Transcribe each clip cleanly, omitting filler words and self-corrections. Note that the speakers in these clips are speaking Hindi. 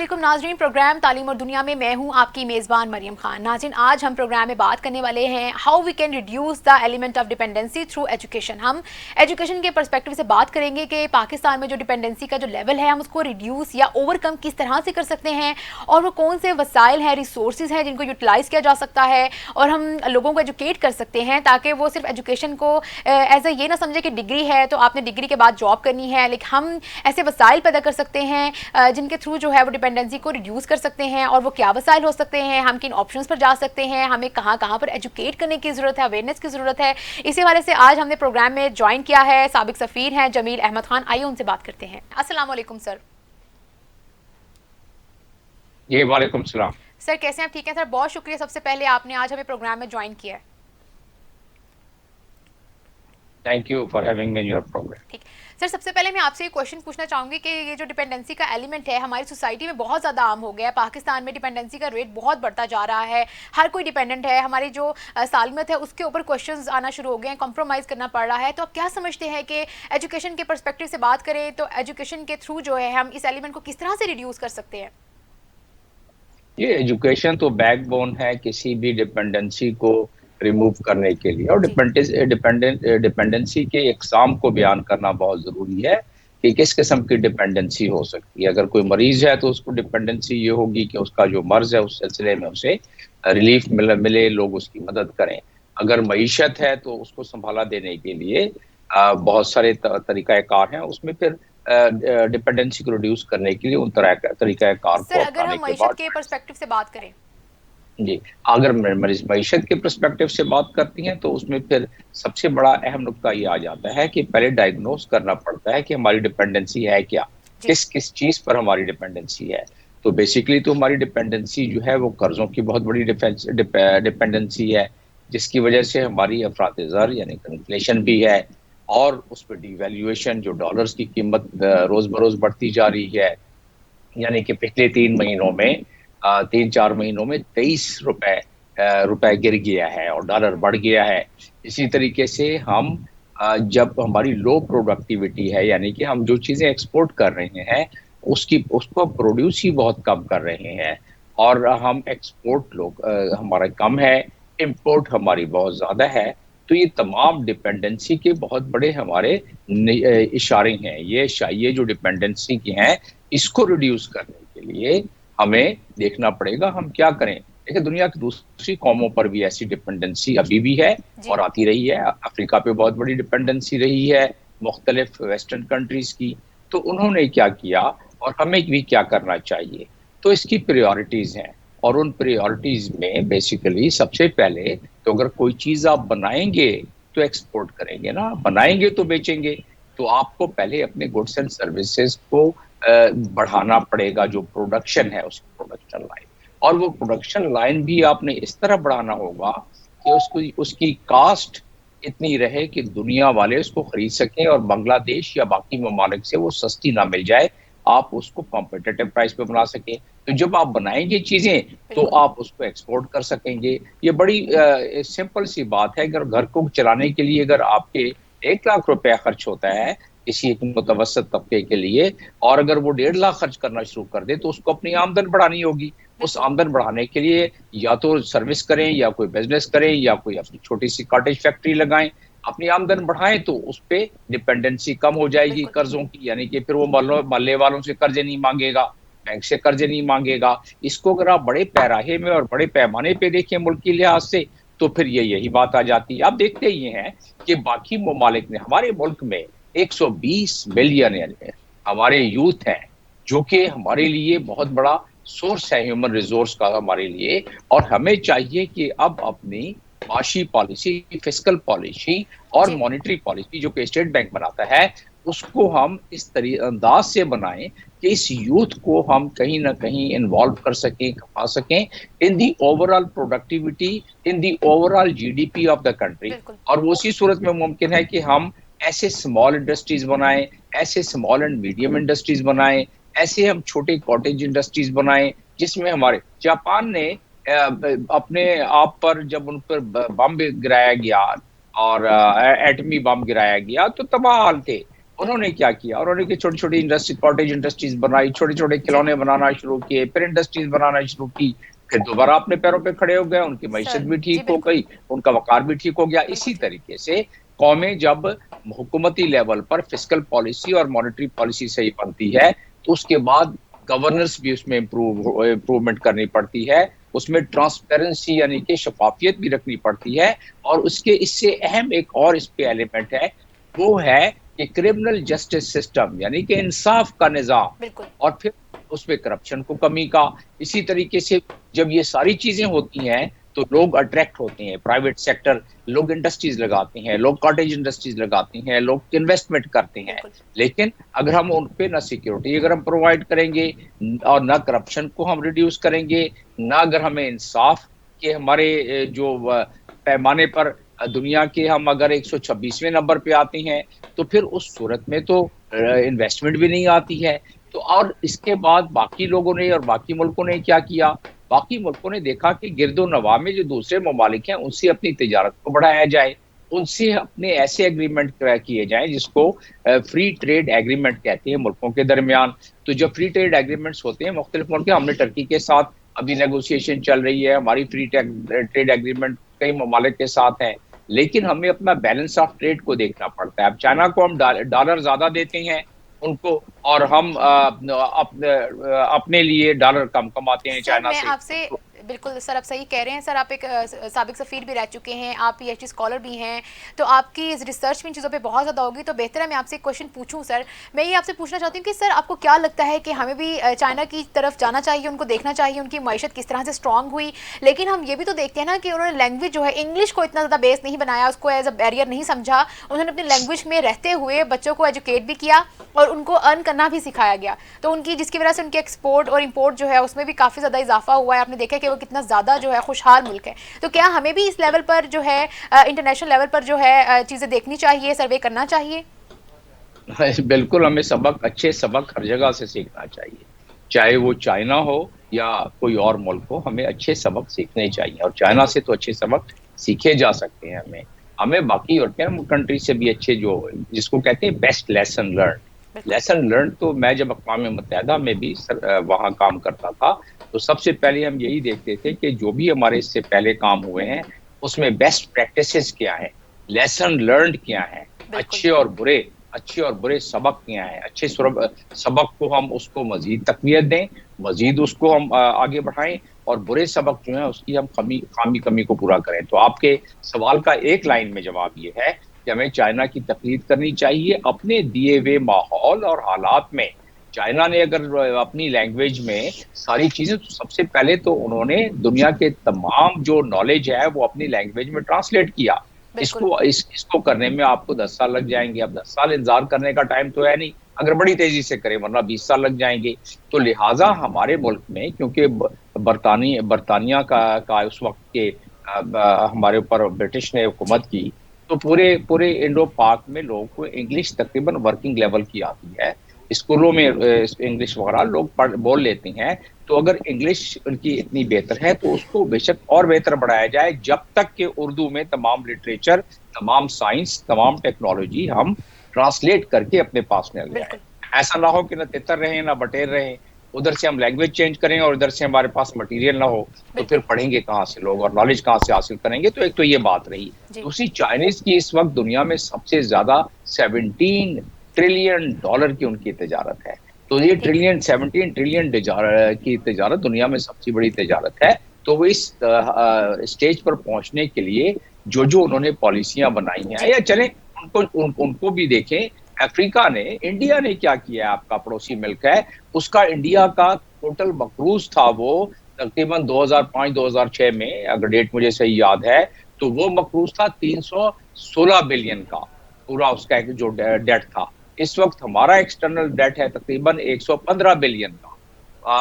अस्सलामुअलैकुम नाज़रीन, प्रोग्राम तालीम और दुनिया में मैं हूं आपकी मेज़बान मरियम खान। नाज़रीन, आज हम प्रोग्राम में बात करने वाले हैं how we can reduce the element of dependency through education. हम एजुकेशन के पर्सपेक्टिव से बात करेंगे कि पाकिस्तान में जो डिपेंडेंसी का जो लेवल है हम उसको रिड्यूस या ओवरकम किस तरह से कर सकते हैं और वो कौन से वसाइल हैं, रिसोर्स हैं जिनको यूटिलाइज़ किया जा सकता है और हम लोगों को एजुकेट कर सकते हैं ताकि वो सिर्फ एजुकेशन को एज ए ये ना समझे कि डिग्री है तो आपने डिग्री के बाद जॉब करनी है, लेकिन हम ऐसे वसाइल पैदा कर सकते हैं जिनके थ्रू जो है वो डिपेंडेंसी को रिड्यूस कर सकते हैं। और वो क्या वसाइल हो सकते हैं, हम किन ऑप्शंस पर जा सकते हैं, हमें कहाँ कहाँ पर एजुकेट करने की ज़रूरत है, अवेयरनेस की ज़रूरत है। इसी हवाले से आज हमने प्रोग्राम में ज्वाइन किया है साबिक सफ़ीर हैं जमील अहमद खान। आइए उनसे बात करते हैं। अस्सलाम वालेकुम सर। जी वालेकुम सलाम। सर कैसे हैं आप? ठीक है सर, बहुत शुक्रिया सबसे पहले आपने आज हमें प्रोग्राम में ज्वाइन किया है। Thank you for having me in your programme. ठीक सर, सबसे पहले मैं आपसे ये क्वेश्चन पूछना चाहूँगी कि ये जो डिपेंडेंसी का एलिमेंट है हमारी सोसाइटी में बहुत ज़्यादा आम हो गया है। पाकिस्तान में डिपेंडेंसी का रेट बहुत बढ़ता जा रहा है, हर कोई डिपेंडेंट है। हमारी जो सालमत है उसके ऊपर क्वेश्चंस आना शुरू हो गए हैं, कॉम्प्रोमाइज़ करना पड़ रहा है। तो आप क्या समझते हैं कि एजुकेशन के परस्पेक्टिव से बात करें तो एजुकेशन के थ्रू जो है हम इस एलिमेंट को किस तरह से रिड्यूस कर सकते हैं? ये एजुकेशन तो बैकबोन है किसी भी डिपेंडेंसी को रिमूव करने के लिए, और जी डिपेंडेंसी के इकसाम को बयान करना बहुत जरूरी है कि किस किस्म की डिपेंडेंसी हो सकती है। अगर कोई जी मरीज है तो उसको डिपेंडेंसी ये होगी कि उसका जो मर्ज है उस सिलसिले में उसे रिलीफ मिले, लोग उसकी मदद करें। अगर मईशत है तो उसको संभाला देने के लिए बहुत सारे तरीकाकार हैं। उसमें फिर डिपेंडेंसी को रिड्यूस करने के लिए उन तरीकाकार सर, को अगर अपनाने हम के मईशत बाद के परस्पेक्टिव से बात करें। जी, अगर मईशत के पर्सपेक्टिव से बात करती हैं तो उसमें फिर सबसे बड़ा अहम नुकता ये आ जाता है कि पहले डायग्नोस करना पड़ता है कि हमारी डिपेंडेंसी है क्या, जी किस किस चीज पर हमारी डिपेंडेंसी है। तो बेसिकली तो हमारी डिपेंडेंसी जो है वो कर्जों की बहुत बड़ी डिपेंडेंसी है, जिसकी वजह से हमारी अफरात ज़र यानी इन्फ्लेशन भी है, और उस पर डिवैल्यूएशन, जो डॉलर्स की कीमत रोज बरोज बढ़ती जा रही है। यानी कि पिछले 3 महीनों में 3-4 महीनों में 23 रुपए गिर गया है और डॉलर बढ़ गया है। इसी तरीके से हम जब हमारी लो प्रोडक्टिविटी है, यानी कि हम जो चीजें एक्सपोर्ट कर रहे हैं उसको प्रोड्यूस ही बहुत कम कर रहे हैं, और हम एक्सपोर्ट हमारा कम है, इंपोर्ट हमारी बहुत ज्यादा है। तो ये तमाम डिपेंडेंसी के बहुत बड़े हमारे इशारे हैं। ये जो डिपेंडेंसी की हैं, इसको रिड्यूस करने के लिए हमें देखना पड़ेगा हम क्या करें। देखिए, दुनिया की दूसरी कौमों पर भी ऐसी डिपेंडेंसी अभी भी है जी और आती रही है। अफ्रीका पे बहुत बड़ी डिपेंडेंसी रही है मुख्तलिफ वेस्टर्न कंट्रीज की। तो उन्होंने क्या किया और हमें भी क्या करना चाहिए, तो इसकी प्रायोरिटीज हैं। और उन प्रायोरिटीज में बेसिकली सबसे पहले तो अगर कोई चीज आप बनाएंगे तो एक्सपोर्ट करेंगे ना, बनाएंगे तो बेचेंगे। तो आपको पहले अपने गुड्स एंड सर्विसेज को बढ़ाना पड़ेगा, जो प्रोडक्शन है उसकी प्रोडक्शन लाइन। और वो प्रोडक्शन लाइन भी आपने इस तरह बढ़ाना होगा कि उसकी कास्ट इतनी रहे कि दुनिया वाले उसको खरीद सकें और बांग्लादेश या बाकी ममालिक से वो सस्ती ना मिल जाए, आप उसको कॉम्पिटिटिव प्राइस पे बना सकें। तो जब आप बनाएंगे चीजें तो बिल्कुल आप उसको एक्सपोर्ट कर सकेंगे। ये बड़ी सिंपल सी बात है। अगर घर को चलाने के लिए अगर आपके 1 लाख रुपया खर्च होता है किसी एक मुतवसत तबके के लिए, और अगर वो 1.5 लाख खर्च करना शुरू कर दे तो उसको अपनी आमदन बढ़ानी होगी। उस बिल्कुल आमदन बढ़ाने के लिए या तो सर्विस करें या कोई बिजनेस करें या कोई अपनी छोटी सी कॉटेज फैक्ट्री लगाएं, अपनी आमदन बढ़ाएं, तो उस पर डिपेंडेंसी कम हो जाएगी बिल्कुल कर्जों की। यानी कि फिर वो मोहल्ले वालों से कर्जे नहीं मांगेगा, बैंक से कर्जे नहीं मांगेगा। इसको अगर आप बड़े पैराहे में और बड़े पैमाने पे देखें मुल्क के लिहाज से, तो फिर यही बात आ जाती है। आप देखते ही हैं कि बाकी ममालिक ने हमारे मुल्क में 120 मिलियन यानी हमारे यूथ हैं, जो कि हमारे लिए बहुत बड़ा सोर्स है ह्यूमन रिसोर्स का हमारे लिए। और हमें चाहिए कि अब अपनी माशी पॉलिसी, फिस्कल पॉलिसी और जी मॉनेटरी पॉलिसी जो कि स्टेट बैंक बनाता है, उसको हम इस अंदाज से बनाएं कि इस यूथ को हम कहीं ना कहीं इन्वॉल्व कर सकें, कमा सकें in the overall productivity, in the overall GDP of the country. बिल्कुल और वो उसी सूरत में मुमकिन है कि हम ऐसे स्मॉल इंडस्ट्रीज बनाएं, ऐसे स्मॉल एंड मीडियम इंडस्ट्रीज बनाएं, ऐसे हम छोटे कॉटेज इंडस्ट्रीज बनाएं जिसमें हमारे जापान ने अपने आप पर जब उन पर बम गिराया गया और एटमी बम गिराया गया तो तबाह हाल थे। उन्होंने क्या किया, उन्होंने छोटी छोटी इंडस्ट्री, कॉटेज इंडस्ट्रीज बनाई, छोटे छोटे जी खिलौने बनाना शुरू किए, फिर इंडस्ट्रीज बनाना शुरू की, फिर दोबारा अपने पैरों पे खड़े हो गए, उनकी मईशत सर। भी जी ठीक हो बिल्कुल। गई, उनका वकार भी ठीक हो गया। बिल्कुल इसी ठीक। तरीके से कौमें जब हुकूमती लेवल पर फिस्कल पॉलिसी और मॉनेटरी पॉलिसी सही बनती है, तो उसके बाद गवर्नेंस भी उसमें इम्प्रूवमेंट करनी पड़ती है, उसमें ट्रांसपेरेंसी यानी कि शफाफियत भी रखनी पड़ती है। और उसके इससे अहम एक और इस पे एलिमेंट है, वो है कि क्रिमिनल जस्टिस सिस्टम यानी कि इंसाफ का निजाम, बिल्कुल और फिर उसमें करप्शन को कमी का। इसी तरीके से जब ये सारी चीजें होती हैं तो लोग अट्रैक्ट होते हैं, प्राइवेट सेक्टर, लोग इंडस्ट्रीज लगाते हैं, लोग कॉटेज इंडस्ट्रीज लगाते हैं, लोग इन्वेस्टमेंट करते हैं। बिल्कुल। लेकिन अगर हम उन पे ना सिक्योरिटी अगर हम प्रोवाइड करेंगे, और ना करप्शन को हम रिड्यूस करेंगे, ना अगर हमें इंसाफ के हमारे जो पैमाने पर दुनिया के हम अगर 126वें नंबर पे आते हैं, तो फिर उस सूरत में तो इन्वेस्टमेंट भी नहीं आती है। तो और इसके बाद बाकी लोगों ने और बाकी मुल्कों ने क्या किया, बाकी मुल्कों ने देखा कि गिरदो नवा में जो दूसरे ममालिक हैं उनसे अपनी तिजारत को बढ़ाया जाए, उनसे अपने ऐसे एग्रीमेंट किए जाएं जिसको फ्री ट्रेड एग्रीमेंट कहते हैं मुल्कों के दरमियान। तो जब फ्री ट्रेड एग्रीमेंट्स होते हैं मुख्तलिफ मुल्क, हमने टर्की के साथ अभी नेगोशिएशन चल रही है, हमारी फ्री ट्रेड एग्रीमेंट कई ममालिक के साथ है, लेकिन हमें अपना बैलेंस ऑफ ट्रेड को देखना पड़ता है। अब चाइना को हम डॉलर ज्यादा देते हैं उनको, और हम अपने लिए डॉलर कम कमाते हैं सर चाइना मैं से। आपसे बिल्कुल सर, आप सही कह रहे हैं सर। आप एक साबिक सफ़ीर भी रह चुके हैं, आप पीएचडी स्कॉलर भी हैं, तो आपकी इस रिसर्च में इन चीज़ों पे बहुत ज़्यादा होगी, तो बेहतर है मैं आपसे एक क्वेश्चन पूछूं सर। मैं ये आपसे पूछना चाहती हूँ कि सर आपको क्या लगता है कि हमें भी चाइना की तरफ जाना चाहिए, उनको देखना चाहिए उनकी मईशत किस तरह से स्ट्रॉन्ग हुई, लेकिन हम ये भी तो देखते हैं ना कि उन्होंने लैंग्वेज जो है इंग्लिश को इतना ज़्यादा बेस नहीं बनाया, उसको एज अ बैरियर नहीं समझा, उन्होंने अपनी लैंग्वेज में रहते हुए बच्चों को एजुकेट भी किया और उनको अर्न करना भी सिखाया गया, तो उनकी जिसकी वजह से उनके एक्सपोर्ट और इंपोर्ट जो है उसमें भी काफ़ी ज़्यादा इजाफा हुआ है। आपने देखा कि वो कितना ज़्यादा जो है खुशहाल मुल्क है। तो क्या हमें भी इस लेवल पर जो है इंटरनेशनल लेवल पर जो है चीज़ें देखनी चाहिए, सर्वे करना चाहिए? बिल्कुल, हमें सबक, अच्छे सबक हर जगह से सीखना चाहिए, चाहे वो चाइना हो या कोई और मुल्क हो, हमें अच्छे सबक सीखने चाहिए। और चाइना बिल्कुल से तो अच्छे सबक सीखे जा सकते हैं। हमें हमें बाकी यूरोपियन कंट्री से भी अच्छे, जो जिसको कहते हैं बेस्ट लेसन लर्न, बिल्कुल। Lesson learn. तो मैं जब अक़वाम मुत्तहिदा में भी वहाँ काम करता था, तो सबसे पहले हम यही देखते थे कि जो भी हमारे इससे पहले काम हुए हैं उसमें बेस्ट प्रैक्टिसेस क्या है, लेसन लर्न क्या है, बिल्कुल अच्छे और बुरे सबक क्या हैं। अच्छे सबक को हम उसको मजीद तक़वियत दें, मजीद उसको हम आगे बढ़ाएं, और बुरे सबक जो है उसकी हम कमी को पूरा करें। तो आपके सवाल का एक लाइन में जवाब ये है कि हमें चाइना की तक़लीद करनी चाहिए अपने दिए हुए माहौल और हालात में। चाइना ने अगर अपनी लैंग्वेज में सारी चीजें, तो सबसे पहले तो उन्होंने दुनिया के तमाम जो नॉलेज है वो अपनी लैंग्वेज में ट्रांसलेट किया। बिल्कुल। इसको करने में आपको 10 साल लग जाएंगे। अब 10 साल इंतजार करने का टाइम तो है नहीं, अगर बड़ी तेजी से करें, वरना 20 साल लग जाएंगे। तो लिहाजा हमारे मुल्क में, क्योंकि बरतानिया का उस वक्त के हमारे ऊपर ब्रिटिश ने हुकूमत की, तो पूरे पूरे इंडो पाक में लोगों को इंग्लिश तकरीबन वर्किंग लेवल की आती है। स्कूलों में इंग्लिश वगैरह लोग बोल लेते हैं। तो अगर इंग्लिश उनकी इतनी बेहतर है तो उसको बेशक और बेहतर बढ़ाया जाए, जब तक कि उर्दू में तमाम लिटरेचर, तमाम साइंस, तमाम टेक्नोलॉजी हम ट्रांसलेट करके अपने पास ले जाए। बिल्कुल ऐसा ना हो कि ना तितर रहे ना बटेर रहे, उधर से हम लैंग्वेज चेंज करें और इधर से हमारे पास मटेरियल ना हो, तो फिर बिल्कुल। पढ़ेंगे कहाँ से लोग और नॉलेज कहाँ से हासिल करेंगे। तो एक तो ये बात रही। जी दूसरी, चाइनीज की इस वक्त दुनिया में सबसे ज्यादा 17 ट्रिलियन डॉलर की उनकी तिजारत है। तो ये ठीक। 17 ट्रिलियन की तिजारत दुनिया में सबसे बड़ी तिजारत है। तो वो इस स्टेज पर पहुंचने के लिए जो जो उन्होंने पॉलिसियां बनाई हैं, जी या चले उनको भी देखें। अफ्रीका ने, इंडिया ने क्या किया, आपका पड़ोसी मुल्क है, उसका इंडिया का टोटल मकरूज था वो तकरीबन 2005-2006 में, अगर डेट मुझे सही याद है, तो वो मकरूज था 316 बिलियन का, पूरा उसका जो डेट था। इस वक्त हमारा एक्सटर्नल डेट है तकरीबन 115 बिलियन का।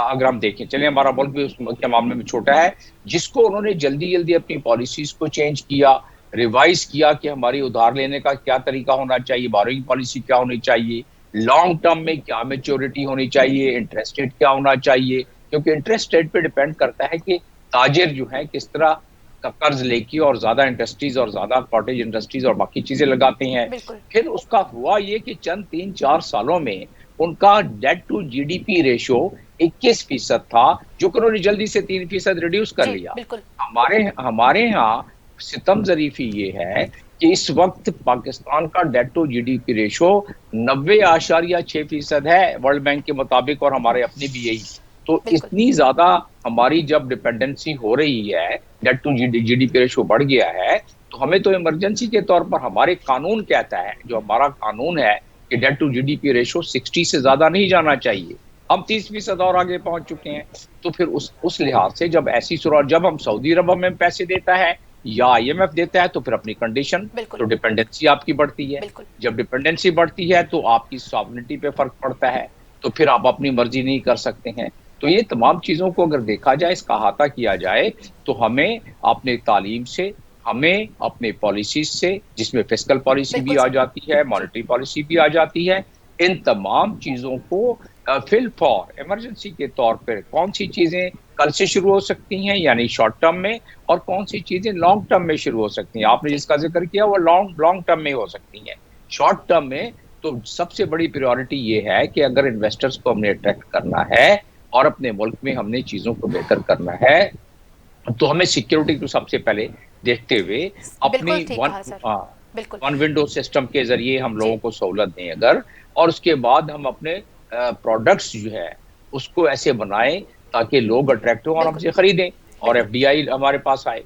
अगर हम देखें, चलिए हमारा मुल्क भी उस के मामले में छोटा है, जिसको उन्होंने जल्दी जल्दी अपनी पॉलिसीज को चेंज किया, रिवाइज किया कि हमारी उधार लेने का क्या तरीका होना चाहिए, बोरोइंग पॉलिसी क्या होनी चाहिए, लॉन्ग टर्म में क्या मेच्योरिटी होनी चाहिए, इंटरेस्ट रेट क्या होना चाहिए, क्योंकि इंटरेस्ट रेट पे डिपेंड करता है कि ताजिर जो है किस तरह कर्ज लेके और ज्यादा इंडस्ट्रीज और ज्यादा कॉटेज इंडस्ट्रीज और बाकी चीजें लगाते हैं। बिल्कुल। फिर उसका हुआ ये कि चंद 3-4 सालों में उनका डेट टू जीडीपी रेशो 21% था, जो कि उन्होंने जल्दी से 3% रिड्यूस कर जी, लिया। बिल्कुल। हमारे हमारे यहाँ सितम जरीफी ये है कि इस वक्त पाकिस्तान का डेट टू जीडीपी रेशो 90.6% है वर्ल्ड बैंक के मुताबिक, और हमारे अपने भी यही। तो बिल्कुल। इतनी ज्यादा हमारी जब डिपेंडेंसी हो रही है, डेट टू जीडीपी रेशो बढ़ गया है, तो हमें तो इमरजेंसी के तौर पर हमारे कानून कहता है, जो हमारा कानून है कि डेट टू जीडीपी रेशो 60 से ज्यादा नहीं जाना चाहिए। हम 30% और आगे पहुंच चुके हैं। तो फिर उस लिहाज से जब ऐसी सूरत, जब हम सऊदी अरब हमें पैसे देता है या आईएमएफ देता है, तो फिर अपनी कंडीशन, तो डिपेंडेंसी आपकी बढ़ती है। जब डिपेंडेंसी बढ़ती है तो आपकी सॉवरेनिटी पे फर्क पड़ता है, तो फिर आप अपनी मर्जी नहीं कर सकते हैं। तो ये तमाम चीजों को अगर देखा जाए, इसका अहाता किया जाए, तो हमें अपने तालीम से, हमें अपने पॉलिसीज से, जिसमें फिस्कल पॉलिसी भी आ जाती है, मॉनेटरी पॉलिसी भी आ जाती है, इन तमाम चीजों को फिल फॉर इमरजेंसी के तौर पर कौन सी चीजें कल से शुरू हो सकती हैं यानी शॉर्ट टर्म में, और कौन सी चीजें लॉन्ग टर्म में शुरू हो सकती हैं। आपने जिसका जिक्र किया वो लॉन्ग टर्म में हो सकती हैं। शॉर्ट टर्म में तो सबसे बड़ी प्रायोरिटी ये है कि अगर इन्वेस्टर्स को हमने अट्रैक्ट करना है और अपने मुल्क में हमने चीजों को बेहतर करना है, तो हमें सिक्योरिटी को सबसे पहले देखते हुए अपनी वन विंडो सिस्टम के जरिए हम लोगों को सहूलत दें अगर, और उसके बाद हम अपने प्रोडक्ट्स जो है उसको ऐसे बनाएं ताकि लोग अट्रैक्ट हो और हमसे खरीदें और एफडीआई हमारे पास आए।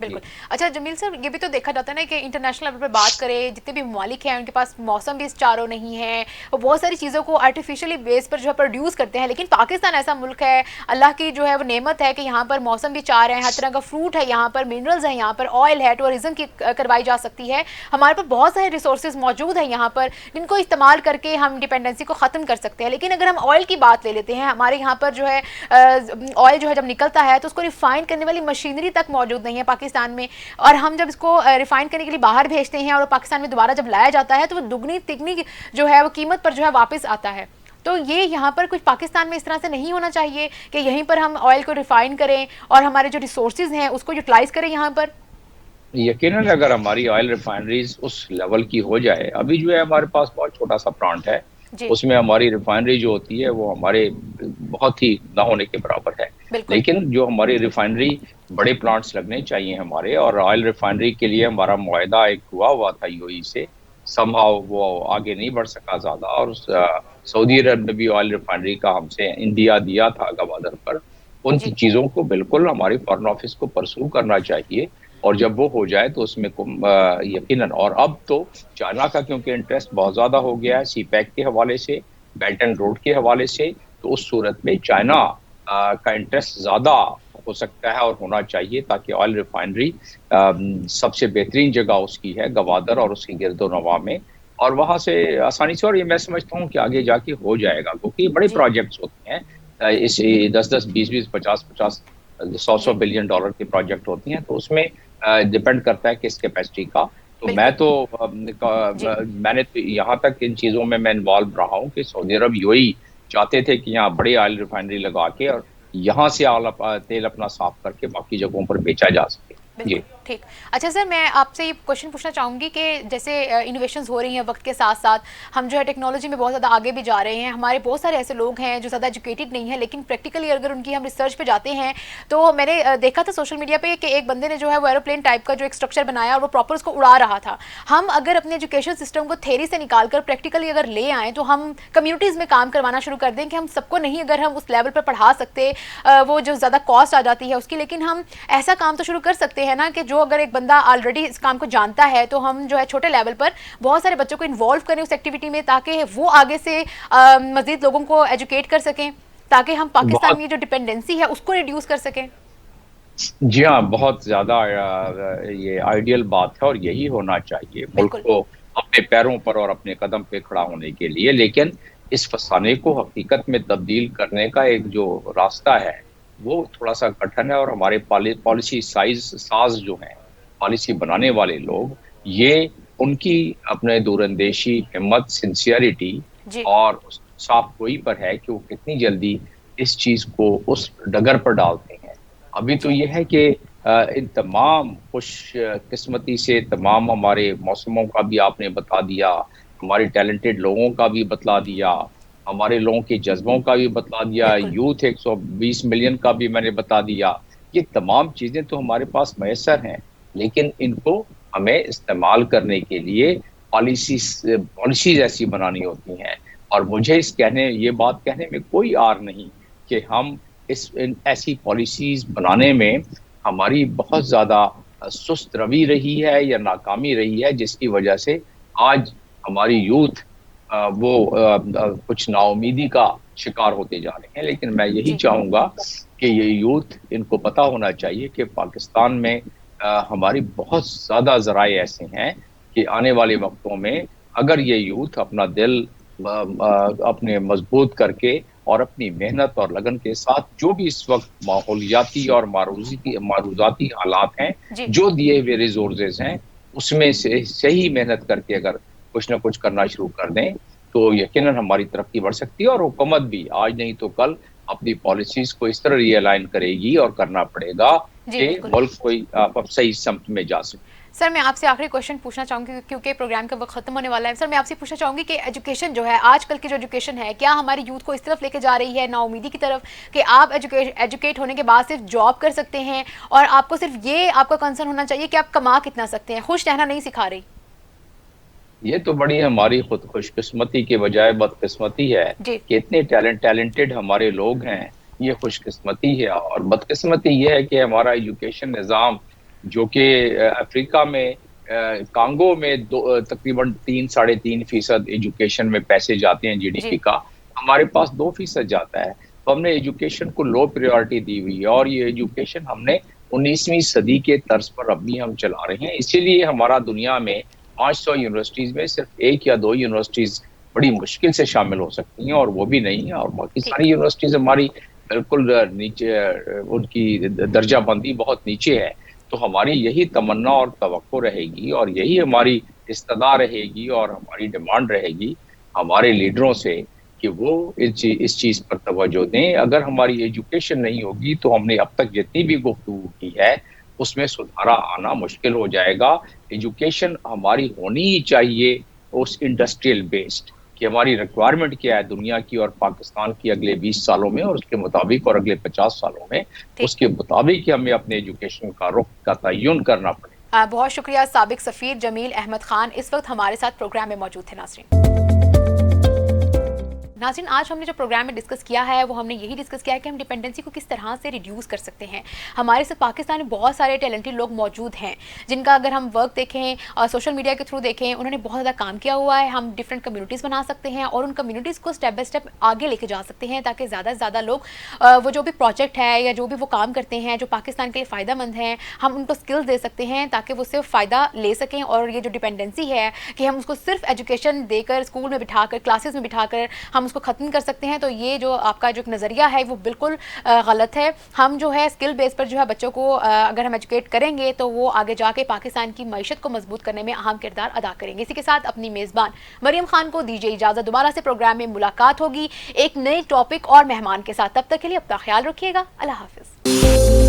बिल्कुल। अच्छा जमील सर, ये भी तो देखा जाता है ना कि इंटरनेशनल लेवल पर बात करें, जितने भी ममालिक हैं उनके पास मौसम भी चारों नहीं है, और बहुत सारी चीज़ों को आर्टिफिशियली बेस पर जो है प्रोड्यूस करते हैं। लेकिन पाकिस्तान ऐसा मुल्क है, अल्लाह की जो है वो नेमत है कि यहाँ पर मौसम भी चार है, हर तरह का फ्रूट है, यहाँ पर मिनरल्स हैं, यहाँ पर ऑयल है, टूरिज्म की करवाई जा सकती है। हमारे पास बहुत सारे रिसोर्सेज मौजूद हैं यहाँ पर, जिनको इस्तेमाल करके हम डिपेंडेंसी को ख़त्म कर सकते हैं। लेकिन अगर हम ऑयल की बात ले लेते हैं, हमारे यहाँ पर जो है ऑयल जो है जब निकलता है तो उसको रिफाइन करने वाली मशीनरी तक मौजूद नहीं है पाकिस्तान में, और हम जब इसको रिफाइन करने के लिए बाहर भेजते हैं और पाकिस्तान में दोबारा जब लाया जाता है तो वो दुगनी तिगनी जो है वो कीमत पर जो है वापस आता है। तो ये यहाँ पर कुछ पाकिस्तान में इस तरह से नहीं होना चाहिए कि यहीं पर हम ऑयल को रिफाइन करें और हमारे जो रिसोर्सेज हैं उसको यूटिलाइज करें यहाँ पर। यकीनन अगर हमारी ऑयल रिफाइनरीज उस लेवल की हो जाए, अभी जो है हमारे पास बहुत छोटा सा प्लांट है, उसमें हमारी रिफाइनरी जो होती है वो हमारे बहुत ही ना होने के बराबर है। लेकिन जो हमारी रिफाइनरी बड़े प्लांट्स लगने चाहिए हमारे, और ऑयल रिफाइनरी के लिए हमारा मुआहदा एक हुआ था यूएई से, समहाउ वो आगे नहीं बढ़ सका ज्यादा, और सऊदी अरब में भी ऑयल रिफाइनरी का हमसे इंडिया दिया था गवादर पर। उन चीजों को बिल्कुल हमारी फॉरेन ऑफिस को परसू करना चाहिए, और जब वो हो जाए तो उसमें यकीनन, और अब तो चाइना का क्योंकि इंटरेस्ट बहुत ज्यादा हो गया है सी पैक के हवाले से, बेल्ट एंड रोड के हवाले से, तो उस सूरत में चाइना का इंटरेस्ट ज्यादा हो सकता है और होना चाहिए, ताकि ऑयल रिफाइनरी सबसे बेहतरीन जगह उसकी है गवादर और उसकी गिरदोनवा में, और वहां से आसानी से, और ये मैं समझता हूँ कि आगे जाके हो जाएगा, क्योंकि बड़े प्रोजेक्ट्स होते हैं, इस 10-10, 20-20, 50-50, 100-100 बिलियन डॉलर के प्रोजेक्ट होती हैं, तो उसमें डिपेंड करता है किस कैपेसिटी का। तो मैंने तो यहाँ तक इन चीजों में मैं इन्वॉल्व रहा हूँ कि सऊदी अरब यूएई चाहते थे कि यहाँ बड़ी ऑयल रिफाइनरी लगा के और यहाँ से तेल अपना साफ करके बाकी जगहों पर बेचा जा सके। जी ठीक। अच्छा सर, मैं आपसे ये क्वेश्चन पूछना चाहूँगी कि जैसे इनोवेशंस हो रही हैं वक्त के साथ साथ, हम जो है टेक्नोलॉजी में बहुत ज़्यादा आगे भी जा रहे हैं। हमारे बहुत सारे ऐसे लोग हैं जो ज़्यादा एजुकेटेड नहीं है, लेकिन प्रैक्टिकली अगर उनकी हम रिसर्च पे जाते हैं, तो मैंने देखा था सोशल मीडिया पे कि एक बंदे ने जो है वो एरोप्लेन टाइप का जो एक स्ट्रक्चर बनाया और वो प्रॉपर उसको उड़ा रहा था। हम अगर अपने एजुकेशन सिस्टम को थेरी से निकाल कर प्रैक्टिकली अगर ले आएँ, तो हम कम्युनिटीज़ में काम करवाना शुरू कर दें कि हम सबको नहीं अगर हम उस लेवल पर पढ़ा सकते, वो जो ज़्यादा कॉस्ट आ जाती है उसकी, लेकिन हम ऐसा काम तो शुरू कर सकते हैं ना कि जो अगर एक बंदा ऑलरेडी इस काम को जानता है, तो हम जो है छोटे लेवल पर बहुत सारे बच्चों को इन्वॉल्व करें उस एक्टिविटी में, ताकि वो आगे से मजीद लोगों को एजुकेट कर सकें, ताकि हम पाकिस्तान में जो डिपेंडेंसी है उसको रिड्यूस कर सकें। जी हाँ, बहुत ज्यादा ये आइडियल बात है और यही होना चाहिए मुल्क को अपने पैरों पर और अपने कदम पे खड़ा होने के लिए। लेकिन इस फसाने को हकीकत में तब्दील करने का एक जो रास्ता है वो थोड़ा सा कठिन है, और हमारे पॉलिसी साज जो हैं, पॉलिसी बनाने वाले लोग, ये उनकी अपने दूरंदेशी, हिम्मत, सिंसियरिटी और साफ गोई पर है कि वो कितनी जल्दी इस चीज को उस डगर पर डालते हैं। अभी तो ये है कि इन तमाम खुशकिस्मती से तमाम हमारे मौसमों का भी आपने बता दिया, हमारे टैलेंटेड लोगों का भी बतला दिया, हमारे लोगों के जज्बों का भी बतला दिया, बिल्कुल। यूथ 120 मिलियन का भी मैंने बता दिया। ये तमाम चीज़ें तो हमारे पास मैसर हैं, लेकिन इनको हमें इस्तेमाल करने के लिए पॉलिसीज़ ऐसी बनानी होती हैं। और मुझे ये बात कहने में कोई आर नहीं कि हम ऐसी पॉलिसीज़ बनाने में हमारी बहुत ज़्यादा सुस्त रवि रही है या नाकामी रही है, जिसकी वजह से आज हमारी यूथ कुछ नाउमीदी का शिकार होते जा रहे हैं। लेकिन मैं यही जी। चाहूँगा कि ये यूथ, इनको पता होना चाहिए कि पाकिस्तान में हमारी बहुत ज़्यादा ज़राए ऐसे हैं कि आने वाले वक्तों में अगर ये यूथ अपना दिल अपने मजबूत करके और अपनी मेहनत और लगन के साथ, जो भी इस वक्त माहौलियाती और मारूजाती हालात हैं, जी। जो दिए हुए रिसोर्सेज हैं, उसमें से सही मेहनत करके अगर कुछ ना कुछ करना शुरू कर दें, तो यकीनन हमारी तरक्की बढ़ सकती है। और हुकूमत भी आज नहीं तो कल अपनी पॉलिसीज को इस तरह रियलाइन करेगी और करना पड़ेगा जी, कि बिल्कुल। मुल्क कोई अब सही समत में जा सके। सर मैं आपसे आखिरी क्वेश्चन पूछना चाहूँगी क्योंकि प्रोग्राम का वक्त खत्म होने वाला है। सर मैं आपसे पूछना चाहूँगी कि एजुकेशन जो है, आजकल की जो एजुकेशन है, क्या हमारी यूथ को इस तरफ लेके जा रही है, नाउमीदी की तरफ, कि आप एजुकेट होने के बाद सिर्फ जॉब कर सकते हैं और आपको सिर्फ ये आपका कंसर्न होना चाहिए कि आप कमा कितना सकते हैं, खुश रहना नहीं सिखा रही? ये तो बड़ी हमारी खुशकिस्मती के बजाय बदकिस्मती है जी। कि इतने टैलेंटेड हमारे लोग हैं। ये खुशकिस्मती है। और बदकिस्मती ये है कि हमारा एजुकेशन निज़ाम, जो कि अफ्रीका में कांगो में तकरीबन 3-3.5% एजुकेशन में पैसे जाते हैं जीडीपी जी। का, हमारे पास 2% जाता है। तो हमने एजुकेशन को लो प्रायोरिटी दी हुई है और ये एजुकेशन हमने 19वीं सदी के तर्ज पर अब भी हम चला रहे हैं। इसीलिए हमारा दुनिया में 500 यूनिवर्सिटीज में सिर्फ 1 या 2 यूनिवर्सिटीज बड़ी मुश्किल से शामिल हो सकती हैं, और वो भी नहीं है। और बाकी ठीक। सारी यूनिवर्सिटीज हमारी बिल्कुल नीचे, उनकी दर्जाबंदी बहुत नीचे है। तो हमारी यही तमन्ना और तवक्को रहेगी और यही हमारी इस्तदा रहेगी और हमारी डिमांड रहेगी हमारे लीडरों से कि वो इस चीज़ पर तवज्जो दें। अगर हमारी एजुकेशन नहीं होगी तो हमने अब तक जितनी भी गुफ्तगू की है उसमें सुधारा आना मुश्किल हो जाएगा। एजुकेशन हमारी होनी ही चाहिए उस इंडस्ट्रियल बेस्ड, कि हमारी रिक्वायरमेंट क्या है दुनिया की और पाकिस्तान की अगले 20 सालों में, और उसके मुताबिक, और अगले 50 सालों में ठीक। उसके मुताबिक हमें अपने एजुकेशन का रुख का तयन करना पड़ेगा। बहुत शुक्रिया। साबिक सफ़ीर जमील अहमद खान इस वक्त हमारे साथ प्रोग्राम में मौजूद थे। नाज़रीन, आज हमने जो प्रोग्राम में डिस्कस किया है वो हमने यही डिस्कस किया है कि हम डिपेंडेंसी को किस तरह से रिड्यूस कर सकते हैं। हमारे साथ पाकिस्तान में बहुत सारे टैलेंटेड लोग मौजूद हैं जिनका अगर हम वर्क देखें और सोशल मीडिया के थ्रू देखें, उन्होंने बहुत ज़्यादा काम किया हुआ है। हम डिफरेंट कम्युनिटीज़ बना सकते हैं और उन कम्युनिटीज़ को स्टेप बाय स्टेप आगे लेके जा सकते हैं ताकि ज़्यादा से ज़्यादा लोग वो जो भी प्रोजेक्ट है या जो भी वो काम करते हैं जो पाकिस्तान के लिए फ़ायदेमंद हैं, हम उनको स्किल्स दे सकते हैं ताकि वो सिर्फ फ़ायदा ले सकें। और ये जो डिपेंडेंसी है कि हम उसको सिर्फ एजुकेशन देकर, स्कूल में बिठाकर, क्लासेस में बिठाकर हम उसको ख़त्म कर सकते हैं, तो ये जो आपका जो नज़रिया है वो बिल्कुल गलत है। हम जो है स्किल बेस पर जो है बच्चों को अगर हम एजुकेट करेंगे तो वो आगे जाके पाकिस्तान की मईशत को मजबूत करने में अहम किरदार अदा करेंगे। इसी के साथ अपनी मेज़बान मरियम खान को दीजिए इजाज़त। दोबारा से प्रोग्राम में मुलाकात होगी एक नए टॉपिक और मेहमान के साथ। तब तक के लिए अपना ख्याल रखिएगा। अल्लाह हाफिज़।